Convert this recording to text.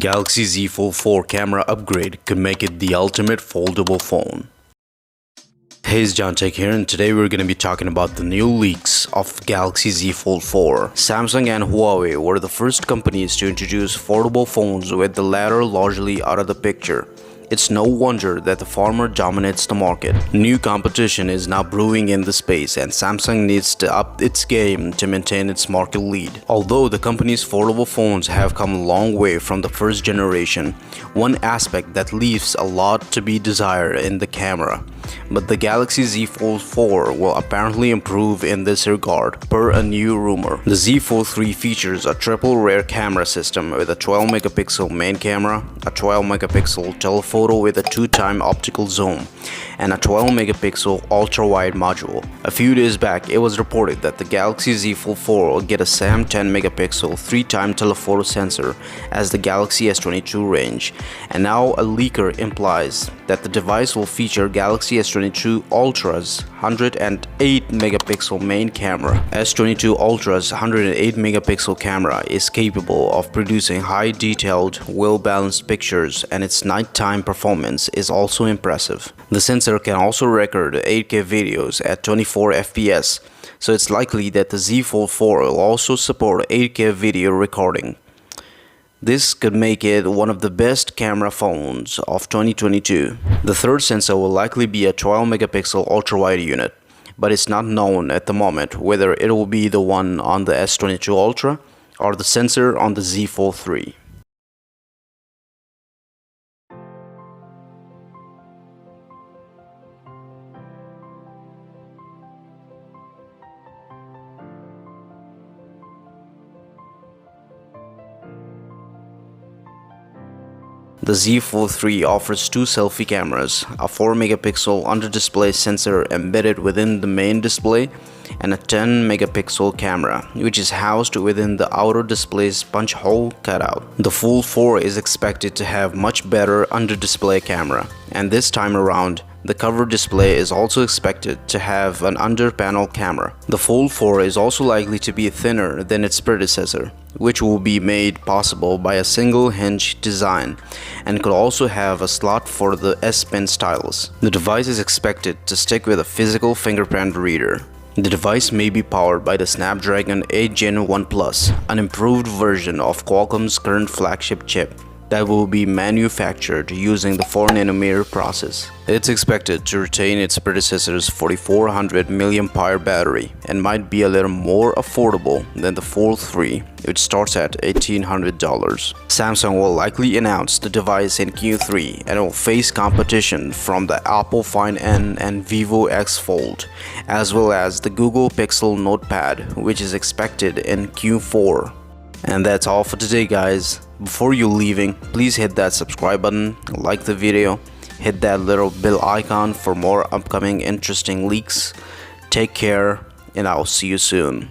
Galaxy Z Fold 4 camera upgrade could make it the ultimate foldable phone. Hey, it's John Tech here, and today we're going to be talking about the new leaks of Galaxy Z Fold 4. Samsung and Huawei were the first companies to introduce foldable phones, with the latter largely out of the picture. It's no wonder that the former dominates the market. New competition is now brewing in the space, and Samsung needs to up its game to maintain its market lead. Although the company's foldable phones have come a long way from the first generation, one aspect that leaves a lot to be desired in the camera. But the Galaxy Z Fold 4 will apparently improve in this regard, per a new rumor. The Z Fold 3 features a triple rear camera system with a 12-megapixel main camera, a 12-megapixel telephoto with a 2-time optical zoom, and a 12-megapixel ultra-wide module. A few days back, it was reported that the Galaxy Z Fold 4 will get a SAM 10-megapixel 3-time telephoto sensor as the Galaxy S22 range, and now a leaker implies that the device will feature Galaxy S22 Ultra's 108-megapixel main camera. S22 Ultra's 108-megapixel camera is capable of producing high-detailed, well-balanced pictures, and its nighttime performance is also impressive. The sensor can also record 8K videos at 24 FPS, so it's likely that the Z Fold 4 will also support 8K video recording. This could make it one of the best camera phones of 2022. The third sensor will likely be a 12-megapixel ultra-wide unit, but it's not known at the moment whether it will be the one on the S22 Ultra or the sensor on the Z Fold 3. The Z Fold 3 offers two selfie cameras, a 4-megapixel under-display sensor embedded within the main display, and a 10-megapixel camera, which is housed within the outer display's punch hole cutout. The Fold 4 is expected to have much better under-display camera, and this time around, the cover display is also expected to have an under-panel camera. The Fold 4 is also likely to be thinner than its predecessor, which will be made possible by a single hinge design, and could also have a slot for the S Pen stylus. The device is expected to stick with a physical fingerprint reader. The device may be powered by the Snapdragon 8 Gen 1 Plus, an improved version of Qualcomm's current flagship chip that will be manufactured using the 4nm process. It's expected to retain its predecessor's 4400 mAh battery and might be a little more affordable than the Fold 3, which starts at $1,800. Samsung will likely announce the device in Q3 and will face competition from the Apple Find N and Vivo X Fold, as well as the Google Pixel Notepad, which is expected in Q4. And that's all for today, guys. Before you leaving, please hit that subscribe button, like the video, hit that little bell icon for more upcoming interesting leaks. Take care, and I'll see you soon.